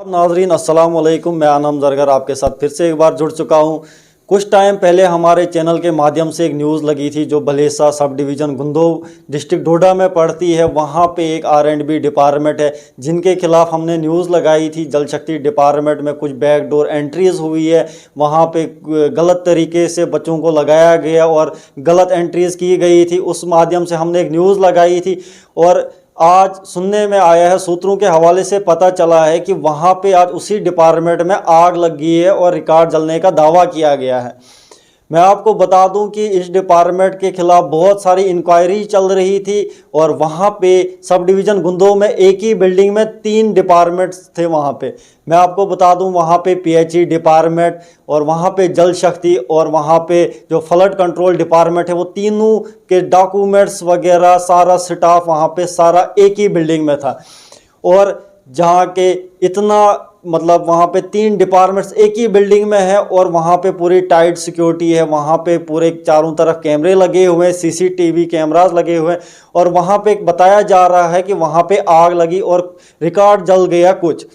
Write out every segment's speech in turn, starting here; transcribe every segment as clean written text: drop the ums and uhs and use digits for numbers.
नाजरीन अस्सलाम वालेकुम। मैं आनम जरगर आपके साथ फिर से एक बार जुड़ चुका हूं। कुछ टाइम पहले हमारे चैनल के माध्यम से एक न्यूज़ लगी थी जो Bhalessa sub division Gundo district डोडा में पड़ती है। वहां पे एक R&B डिपार्टमेंट है जिनके खिलाफ हमने न्यूज़ लगाई थी। जल शक्ति डिपार्टमेंट में कुछ बैकडोर एंट्रीज़ हुई है, वहां पे गलत तरीके से बच्चों को लगाया गया और गलत एंट्रीज़ की गई थी। उस माध्यम से हमने एक न्यूज़ लगाई थी और आज सुनने में आया है, सूत्रों के हवाले से पता चला है कि वहाँ पे आज उसी डिपार्टमेंट में आग लगी है और रिकॉर्ड जलने का दावा किया गया है। मैं आपको बता दूं कि इस डिपार्टमेंट के खिलाफ बहुत सारी इंक्वायरी चल रही थी और वहाँ पे सब डिवीज़न गुंदो में एक ही बिल्डिंग में 3 डिपार्टमेंट्स थे। वहाँ पे मैं आपको बता दूं वहाँ पे PHE डिपार्टमेंट और वहाँ पे जल शक्ति और वहाँ पे जो फ्लड कंट्रोल डिपार्टमेंट है, वो तीनों के डॉक्यूमेंट्स वगैरह सारा स्टाफ वहाँ पे सारा एक ही बिल्डिंग में था। और जहाँ के इतना मतलब वहाँ पे 3 डिपार्टमेंट्स एक ही बिल्डिंग में है और वहाँ पे पूरी टाइट सिक्योरिटी है। वहाँ पे पूरे चारों तरफ कैमरे लगे हुए हैं, CCTV कैमरास लगे हुए हैं और वहाँ पे बताया जा रहा है कि वहाँ पे आग लगी और रिकॉर्ड जल गया कुछ।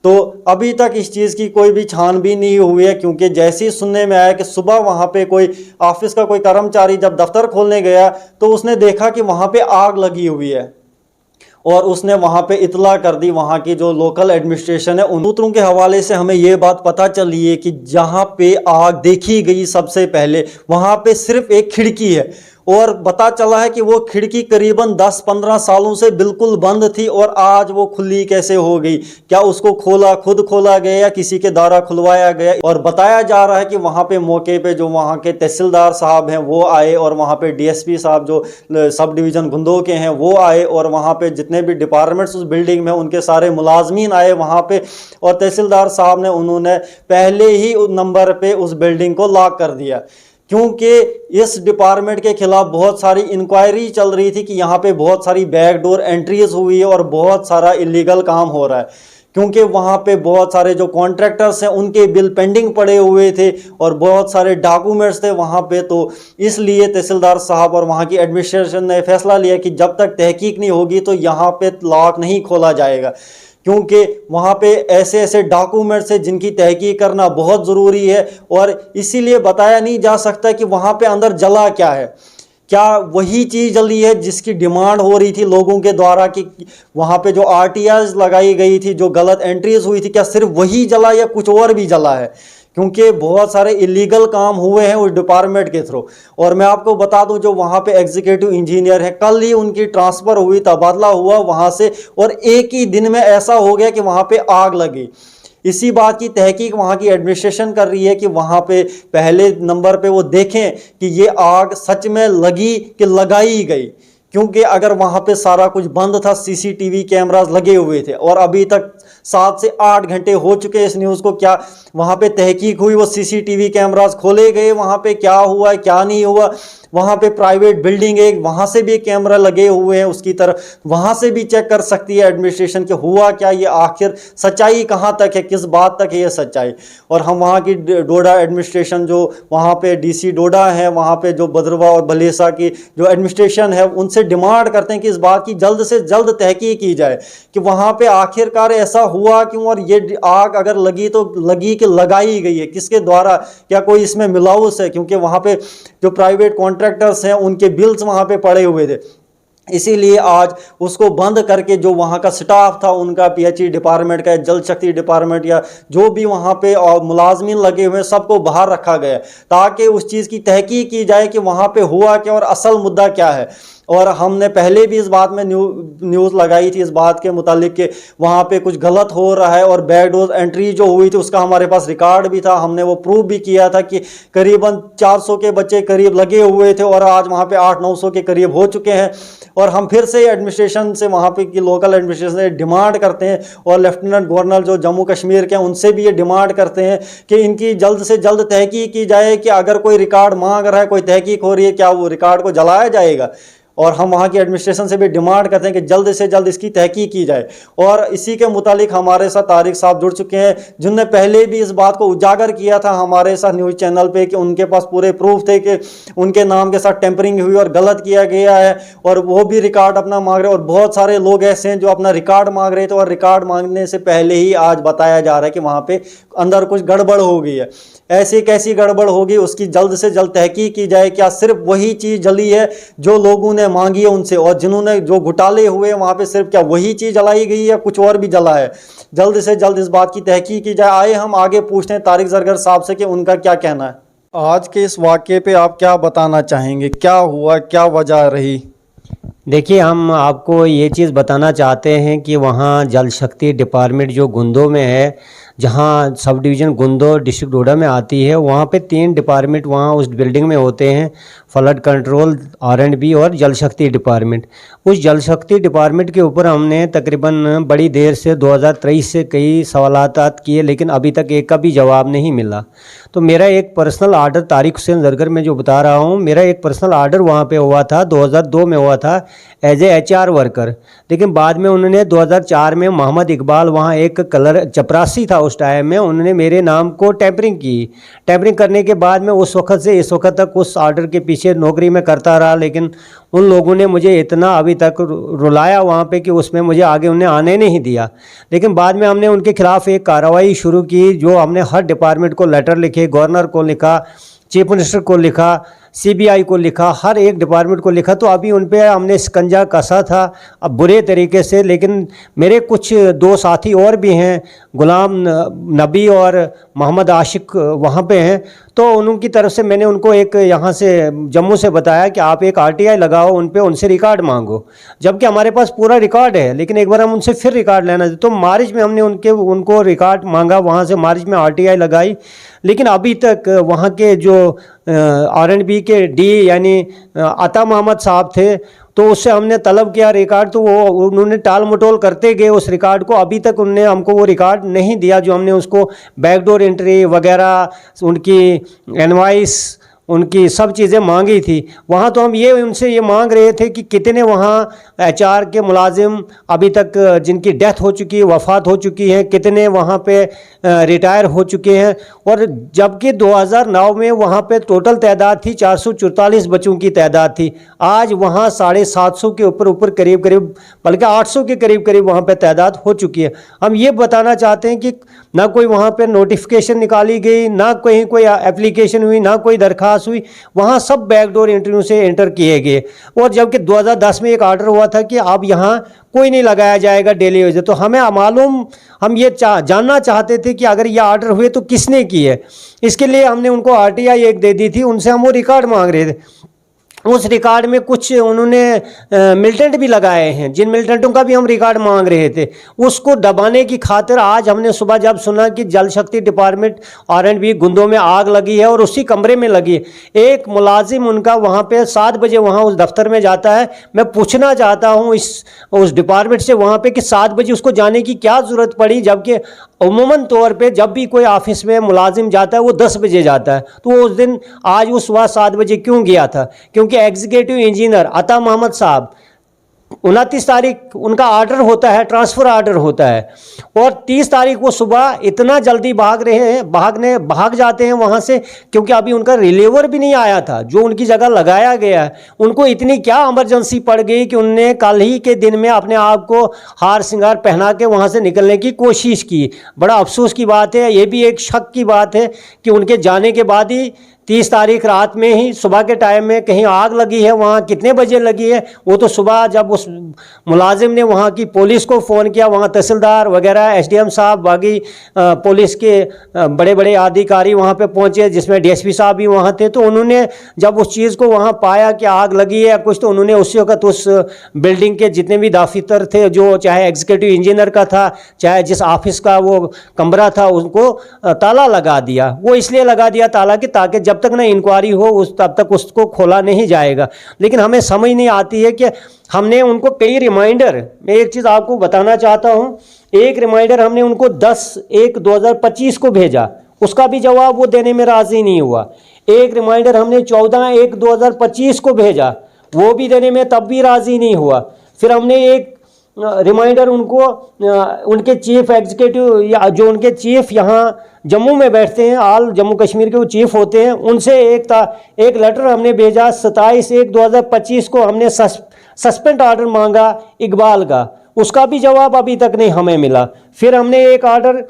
तो अभी तक इस चीज़ की कोई भी छानबीन नहीं हुई है, क्योंकि जैसे ही सुनने में आया कि सुबह वहाँ पे कोई ऑफिस का कोई कर्मचारी जब दफ्तर खोलने गया तो उसने देखा कि वहाँ पे आग लगी हुई है और उसने वहाँ पे इतला कर दी। वहाँ की जो लोकल एडमिनिस्ट्रेशन है, उन सूत्रों के हवाले से हमें ये बात पता चली है कि जहाँ पे आग देखी गई सबसे पहले वहाँ पे सिर्फ एक खिड़की है और पता चला है कि वो खिड़की करीबन 10-15 सालों से बिल्कुल बंद थी और आज वो खुली कैसे हो गई। क्या उसको खुद खोला गया या किसी के द्वारा खुलवाया गया। और बताया जा रहा है कि वहाँ पे मौके पे जो वहाँ के तहसीलदार साहब हैं वो आए और वहाँ पे DSP साहब जो सब डिवीज़न गुंदो के हैं वो आए और वहाँ पे जितने भी डिपार्टमेंट्स उस बिल्डिंग में उनके सारे मुलाजमीन आए वहाँ पे और तहसीलदार साहब ने उन्होंने पहले ही उस नंबर पे उस बिल्डिंग को लॉक कर दिया, क्योंकि इस डिपार्टमेंट के खिलाफ बहुत सारी इंक्वायरी चल रही थी कि यहाँ पे बहुत सारी बैकडोर एंट्रीज हुई है और बहुत सारा इलीगल काम हो रहा है। क्योंकि वहाँ पे बहुत सारे जो कॉन्ट्रैक्टर्स हैं उनके बिल पेंडिंग पड़े हुए थे और बहुत सारे डॉक्यूमेंट्स थे वहाँ पे। तो इसलिए तहसीलदार साहब और वहाँ की एडमिनिस्ट्रेशन ने फैसला लिया कि जब तक तहकीक नहीं होगी तो यहाँ पे लॉक नहीं खोला जाएगा, क्योंकि वहाँ पे ऐसे ऐसे डॉक्यूमेंट्स हैं जिनकी तहकीक करना बहुत ज़रूरी है। और इसीलिए बताया नहीं जा सकता कि वहाँ पे अंदर जला क्या है। क्या वही चीज़ जली है जिसकी डिमांड हो रही थी लोगों के द्वारा कि वहाँ पे जो RTIs लगाई गई थी, जो गलत एंट्रीज हुई थी, क्या सिर्फ वही जला या कुछ और भी जला है। क्योंकि बहुत सारे इलीगल काम हुए हैं उस डिपार्टमेंट के थ्रू। और मैं आपको बता दूं जो वहाँ पे एग्जीक्यूटिव इंजीनियर है, कल ही उनकी ट्रांसफ़र हुई, तबादला हुआ वहाँ से और एक ही दिन में ऐसा हो गया कि वहाँ पे आग लगी। इसी बात की तहकीक वहाँ की एडमिनिस्ट्रेशन कर रही है कि वहाँ पे पहले नंबर पे वो देखें कि ये आग सच में लगी कि लगाई गई, क्योंकि अगर वहाँ पे सारा कुछ बंद था, CCTV कैमरास लगे हुए थे और अभी तक 7 से 8 घंटे हो चुके इस न्यूज़ को। क्या वहाँ पे तहकीक हुई, वो CCTV कैमरास खोले गए, वहाँ पे क्या हुआ क्या नहीं हुआ। वहाँ पे प्राइवेट बिल्डिंग है, वहाँ से भी कैमरा लगे हुए हैं उसकी तरफ, वहाँ से भी चेक कर सकती है एडमिनिस्ट्रेशन कि हुआ क्या, ये आखिर सच्चाई कहाँ तक है, किस बात तक है ये सच्चाई। और हम वहाँ की डोडा एडमिनिस्ट्रेशन जो वहाँ पे DC डोडा है, वहाँ पे जो बदरवा और भलेसा की जो एडमिनिस्ट्रेशन है, उनसे डिमांड करते हैं कि इस बात की जल्द से जल्द तहकीक की जाए कि वहाँ पे आखिरकार ऐसा हुआ क्यों और ये आग अगर लगी तो लगी कि लगाई गई है, किसके द्वारा, क्या कोई इसमें मिलावट है। क्योंकि वहाँ पे जो प्राइवेट कॉन्ट्रैक्टर्स हैं उनके बिल्स वहाँ पे पड़े हुए थे, इसीलिए आज उसको बंद करके जो वहाँ का स्टाफ था उनका PHE डिपार्टमेंट का, जल शक्ति डिपार्टमेंट या जो भी वहाँ पे और मुलाजमीन लगे हुए सबको बाहर रखा गया ताकि उस चीज़ की तहकीक की जाए कि वहाँ पे हुआ क्या और असल मुद्दा क्या है। और हमने पहले भी इस बात में न्यूज़ लगाई थी इस बात के मुतालिक कि वहाँ पे कुछ गलत हो रहा है और बैकडोर एंट्री जो हुई थी उसका हमारे पास रिकॉर्ड भी था। हमने वो प्रूव भी किया था कि करीबन 400 के बच्चे करीब लगे हुए थे और आज वहाँ पे 800-900 के करीब हो चुके हैं। और हम फिर से एडमिनिस्ट्रेशन से, वहाँ पे की लोकल एडमिनिस्ट्रेशन से डिमांड करते हैं और लेफ्टिनेंट गवर्नर जो जम्मू कश्मीर के हैं उनसे भी ये डिमांड करते हैं कि इनकी जल्द से जल्द तहकीक की जाए कि अगर कोई रिकॉर्ड मांग रहा है, कोई तहकीक हो रही है, क्या वो रिकॉर्ड को जलाया जाएगा। और हम वहाँ की एडमिनिस्ट्रेशन से भी डिमांड करते हैं कि जल्द से जल्द इसकी तहकीक की जाए। और इसी के मुतालिक हमारे साथ तारिक साहब जुड़ चुके हैं, जिनने पहले भी इस बात को उजागर किया था हमारे साथ न्यूज़ चैनल पे कि उनके पास पूरे प्रूफ थे कि उनके नाम के साथ टेम्परिंग हुई और गलत किया गया है, और वो भी रिकॉर्ड अपना मांग रहे हैं। और बहुत सारे लोग ऐसे हैं जो अपना रिकॉर्ड मांग रहे थे और रिकॉर्ड मांगने से पहले ही आज बताया जा रहा है कि वहाँ पे अंदर कुछ गड़बड़ हो गई है। ऐसी कैसी गड़बड़ होगी, उसकी जल्द से जल्द तहकीक की जाए। क्या सिर्फ वही चीज़ जली है जो लोगों ने मांगी है उनसे, और जिन्होंने जो घोटाले हुए वहाँ पे सिर्फ क्या वही चीज़ जलाई गई है, कुछ और भी जला है? जल्द से जल्द इस बात की तहकीक की जाए। आइए हम आगे पूछते हैं तारिक जरगर साहब से कि उनका क्या कहना है। आज के इस वाक़े पे आप क्या बताना चाहेंगे, क्या हुआ, क्या वजह रही? देखिए, हम आपको ये चीज़ बताना चाहते हैं कि वहाँ जल शक्ति डिपार्टमेंट जो गुंदो में है, जहाँ सब डिवीज़न गुंदो डिस्ट्रिक्ट डोडा में आती है, वहाँ पे 3 डिपार्टमेंट वहाँ उस बिल्डिंग में होते हैं। फ्लड कंट्रोल, R&B और जल शक्ति डिपार्टमेंट। उस जल शक्ति डिपार्टमेंट के ऊपर हमने तकरीबन बड़ी देर से 2023 से कई सवालात किए, लेकिन अभी तक एक का भी जवाब नहीं मिला। तो मेरा एक पर्सनल आर्डर, तारिक हुसैन जरगर मैं जो बता रहा हूँ, मेरा एक पर्सनल आर्डर वहाँ पे हुआ था, 2002 में हुआ था एज ए HR वर्कर। लेकिन बाद में उन्होंने 2004 में मोहम्मद इकबाल, वहाँ एक कलर चपरासी था उस टाइम में, उन्होंने मेरे नाम को टैंपरिंग की। टैंपरिंग करने के बाद में उस वक्त से इस वक्त तक उस आर्डर के पीछे नौकरी में करता रहा, लेकिन उन लोगों ने मुझे इतना अभी तक रुलाया वहाँ पे कि उसमें मुझे आगे उन्हें आने नहीं दिया। लेकिन बाद में हमने उनके खिलाफ़ एक कार्रवाई शुरू की, जो हमने हर डिपार्टमेंट को लेटर लिखे, गवर्नर को लिखा, चीफ मिनिस्टर को लिखा, CBI को लिखा, हर एक डिपार्टमेंट को लिखा। तो अभी उन पे हमने शिकंजा कसा था अब बुरे तरीके से। लेकिन मेरे कुछ 2 साथी और भी हैं, गुलाम नबी और मोहम्मद आशिक वहाँ पे हैं। तो उनकी तरफ से मैंने उनको एक यहाँ से जम्मू से बताया कि आप एक RTI लगाओ उन पे, उनसे रिकॉर्ड मांगो, जबकि हमारे पास पूरा रिकॉर्ड है, लेकिन एक बार हम उनसे फिर रिकॉर्ड लेना। तो मार्च में हमने उनको रिकॉर्ड मांगा, वहाँ से मार्च में RTI लगाई, लेकिन अभी तक वहाँ के जो R&B के D यानी अता मोहम्मद साहब थे, तो उससे हमने तलब किया रिकॉर्ड, तो वो उन्होंने टाल मटोल करते गए उस रिकॉर्ड को। अभी तक उन्होंने हमको वो रिकॉर्ड नहीं दिया जो हमने उसको बैकडोर एंट्री वगैरह, उनकी इनवॉइस, उनकी सब चीज़ें मांगी थी वहाँ। तो हम ये उनसे ये मांग रहे थे कि कितने वहाँ HR के मुलाजिम अभी तक जिनकी डेथ हो चुकी है, वफ़ात हो चुकी है, कितने वहाँ पे रिटायर हो चुके हैं। और जबकि 2009 में वहाँ पे टोटल तादाद थी 444 बच्चों की तादाद थी, आज वहाँ 750 के ऊपर करीब बल्कि 800 के करीब वहाँ पे तादाद हो चुकी है। हम ये बताना चाहते हैं कि ना कोई वहाँ पे नोटिफिकेशन निकाली गई, ना कहीं कोई एप्लीकेशन हुई, ना कोई दरखास्त हुई, वहाँ सब बैकडोर इंटरव्यू से एंटर किए गए। और जबकि 2010 में एक आर्डर हुआ था कि अब यहाँ कोई नहीं लगाया जाएगा डेली वेज। तो हमें मालूम, हम ये जानना चाहते थे कि अगर ये आर्डर हुए तो किसने किए। इसके लिए हमने उनको RTI एक दे दी थी, उनसे हम वो रिकॉर्ड मांग रहे थे। उस रिकॉर्ड में कुछ उन्होंने मिलिटेंट भी लगाए हैं, जिन मिलिटेंटों का भी हम रिकॉर्ड मांग रहे थे। उसको दबाने की खातिर आज हमने सुबह जब सुना कि जल शक्ति डिपार्टमेंट R&B गुंदों में आग लगी है और उसी कमरे में लगी है, एक मुलाजिम उनका वहाँ पे 7 बजे वहाँ उस दफ्तर में जाता है। मैं पूछना चाहता हूँ उस डिपार्टमेंट से वहाँ पे कि 7 बजे उसको जाने की क्या ज़रूरत पड़ी, जबकि उमूमन तौर पे जब भी कोई ऑफिस में मुलाजिम जाता है वो 10 बजे जाता है। तो वो उस दिन आज वो सुबह 7 बजे क्यों गया था? क्योंकि एग्जीक्यूटिव इंजीनियर अता मोहम्मद साहब 29 तारीख उनका आर्डर होता है, ट्रांसफ़र आर्डर होता है, और 30 तारीख वो सुबह इतना जल्दी भाग जाते हैं वहाँ से, क्योंकि अभी उनका रिलीवर भी नहीं आया था जो उनकी जगह लगाया गया है। उनको इतनी क्या इमरजेंसी पड़ गई कि उनने कल ही के दिन में अपने आप को हार श्रृंगार पहना के वहाँ से निकलने की कोशिश की। बड़ा अफसोस की बात है, ये भी एक शक की बात है कि उनके जाने के बाद ही 30 तारीख रात में ही सुबह के टाइम में कहीं आग लगी है। वहाँ कितने बजे लगी है वो तो सुबह जब उस मुलाजिम ने वहाँ की पुलिस को फ़ोन किया, वहाँ तहसीलदार वगैरह SDM साहब, बाकी पुलिस के बड़े बड़े अधिकारी वहाँ पे पहुँचे, जिसमें DSP साहब भी वहाँ थे। तो उन्होंने जब उस चीज़ को वहाँ पाया कि आग लगी है कुछ, तो उन्होंने उसी वक्त उस बिल्डिंग के जितने भी दफ्तर थे, जो चाहे एग्जीक्यूटिव इंजीनियर का था, चाहे जिस ऑफिस का वो कमरा था, उनको ताला लगा दिया। वो इसलिए लगा दिया ताला कि ताकि जब तक ना इंक्वायरी हो तब तक उसको खोला नहीं जाएगा। लेकिन हमें समझ नहीं आती है कि हमने उनको कई रिमाइंडर, मैं एक चीज़ आपको बताना चाहता हूँ, एक रिमाइंडर हमने उनको 10/1/2025 को भेजा, उसका भी जवाब वो देने में राज़ी नहीं हुआ। एक रिमाइंडर हमने 14/1/2025 को भेजा, वो भी देने में तब भी राज़ी नहीं हुआ। फिर हमने एक रिमाइंडर उनको उनके चीफ एग्जीक्यूटिव या जो उनके चीफ यहाँ जम्मू में बैठते हैं, आल जम्मू कश्मीर के वो चीफ होते हैं, उनसे एक लेटर हमने भेजा 27/1/2025 को। हमने सस्पेंड ऑर्डर मांगा इकबाल का, उसका भी जवाब अभी तक नहीं हमें मिला। फिर हमने एक ऑर्डर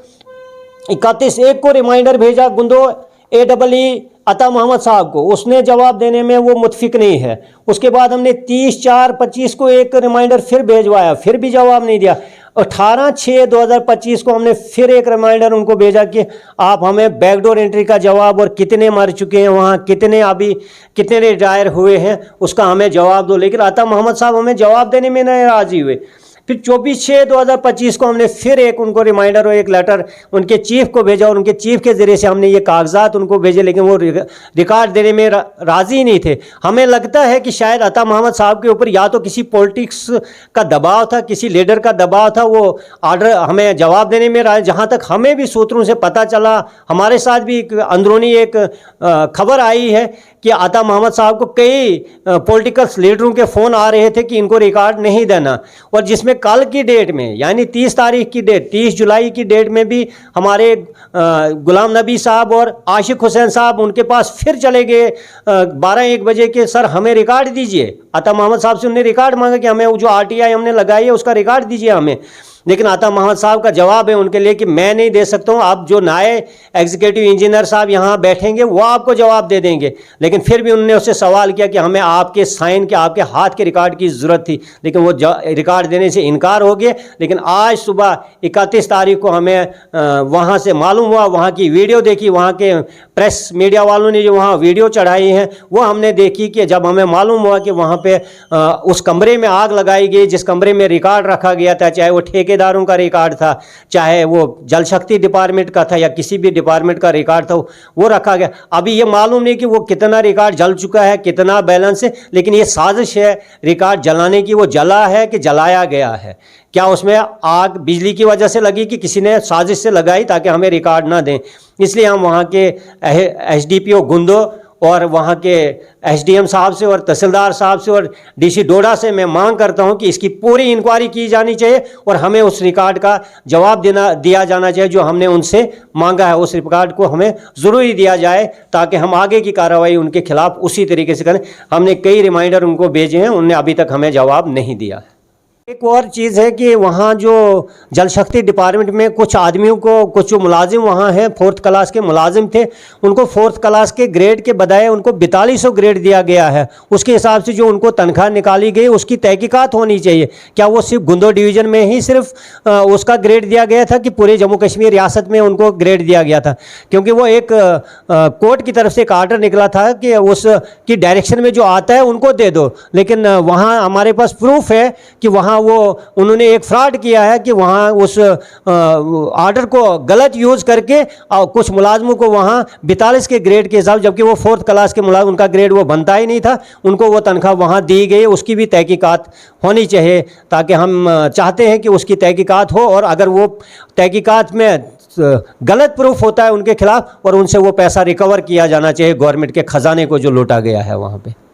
31/1 को रिमाइंडर भेजा गुंदो AEE अता मोहम्मद साहब को, उसने जवाब देने में वो मुतफिक नहीं है। उसके बाद हमने 30/4/25 को एक रिमाइंडर फिर भेजवाया, फिर भी जवाब नहीं दिया। 18/6/2025 को हमने फिर एक रिमाइंडर उनको भेजा कि आप हमें बैकडोर एंट्री का जवाब और कितने मर चुके हैं वहाँ, कितने रिटायर हुए हैं, उसका हमें जवाब दो। लेकिन अता मोहम्मद साहब हमें जवाब देने में नहीं राजी हुए। फिर 24/6/2025 को हमने फिर एक उनको रिमाइंडर और एक लेटर उनके चीफ को भेजा और उनके चीफ के ज़रिए से हमने ये कागजात उनको भेजे, लेकिन वो रिकॉर्ड देने में राज़ी नहीं थे। हमें लगता है कि शायद अता मोहम्मद साहब के ऊपर या तो किसी पॉलिटिक्स का दबाव था, किसी लीडर का दबाव था, वो ऑर्डर हमें जवाब देने में जहाँ तक हमें भी सूत्रों से पता चला, हमारे साथ भी अंदरूनी एक खबर आई है कि अता मोहम्मद साहब को कई पॉलिटिकल लीडरों के फ़ोन आ रहे थे कि इनको रिकॉर्ड नहीं देना। और जिसमें कल की डेट में यानी 30 तारीख की डेट, 30 जुलाई की डेट में भी हमारे गुलाम नबी साहब और आशिक हुसैन साहब उनके पास फिर चले गए 12-1 बजे के, सर हमें रिकॉर्ड दीजिए। अता मोहम्मद साहब से उन्होंने रिकॉर्ड मांगा कि हमें वो जो RTI हमने लगाई है उसका रिकॉर्ड दीजिए हमें। लेकिन अता मोहम्मद साहब का जवाब है उनके लिए कि मैं नहीं दे सकता हूँ, आप जो नए एग्जीक्यूटिव इंजीनियर साहब यहाँ बैठेंगे वो आपको जवाब दे देंगे। लेकिन फिर भी उन्होंने उससे सवाल किया कि हमें आपके साइन के, आपके हाथ के रिकॉर्ड की ज़रूरत थी, लेकिन वो रिकॉर्ड देने से इनकार हो गया। लेकिन आज सुबह 31 तारीख को हमें वहाँ से मालूम हुआ, वहाँ की वीडियो देखी, वहाँ के प्रेस मीडिया वालों ने जो वहाँ वीडियो चढ़ाई हैं वो हमने देखी कि जब हमें मालूम हुआ कि वहाँ पे उस कमरे में आग लगाई गई जिस कमरे में रिकॉर्ड रखा गया था, चाहे वो ठेकेदारों का रिकॉर्ड था, चाहे वो जल शक्ति डिपार्टमेंट का था या किसी भी डिपार्टमेंट का रिकॉर्ड था, वो रखा गया। अभी ये मालूम नहीं कि वो कितना रिकॉर्ड जल चुका है, कितना बैलेंस है, लेकिन ये साजिश है रिकॉर्ड जलाने की। वो जला है कि जलाया गया है? क्या उसमें आग बिजली की वजह से लगी कि किसी ने साजिश से लगाई ताकि हमें रिकॉर्ड ना दें? इसलिए हम वहाँ के SDPO गुंदो और वहाँ के SDM साहब से और तहसीलदार साहब से और DC डोडा से मैं मांग करता हूँ कि इसकी पूरी इंक्वायरी की जानी चाहिए और हमें उस रिकॉर्ड का जवाब दिया जाना चाहिए जो हमने उनसे मांगा है। उस रिकॉर्ड को हमें ज़रूरी दिया जाए ताकि हम आगे की कार्रवाई उनके खिलाफ उसी तरीके से करें। हमने कई रिमाइंडर उनको भेजे हैं, उनने अभी तक हमें जवाब नहीं दिया। एक और चीज़ है कि वहाँ जो जल शक्ति डिपार्टमेंट में कुछ आदमियों को, कुछ जो मुलाजिम वहाँ हैं 4th क्लास के मुलाजिम थे, उनको 4th क्लास के ग्रेड के बजाय उनको 4200 ग्रेड दिया गया है। उसके हिसाब से जो उनको तनख्वाह निकाली गई उसकी तहकीकात होनी चाहिए। क्या वो सिर्फ गुंदो डिवीज़न में ही सिर्फ उसका ग्रेड दिया गया था कि पूरे जम्मू कश्मीर रियासत में उनको ग्रेड दिया गया था? क्योंकि वो एक कोर्ट की तरफ से एक आर्डर निकला था कि उसकी डायरेक्शन में जो आता है उनको दे दो, लेकिन वहाँ हमारे पास प्रूफ है कि वहाँ वो उन्होंने एक फ्रॉड किया है कि वहाँ उस ऑर्डर को गलत यूज़ करके कुछ मुलाजमों को वहाँ 42 के ग्रेड के हिसाब, जबकि वो 4th क्लास के मुलाजिम, उनका ग्रेड वो बनता ही नहीं था, उनको वो तनख्वाह वहाँ दी गई। उसकी भी तहकीकात होनी चाहिए ताकि हम चाहते हैं कि उसकी तहकीकात हो और अगर वो तहकीकात में गलत प्रूफ होता है उनके खिलाफ और उनसे वो पैसा रिकवर किया जाना चाहिए गवर्नमेंट के ख़जाने को जो लूटा गया है वहाँ पे।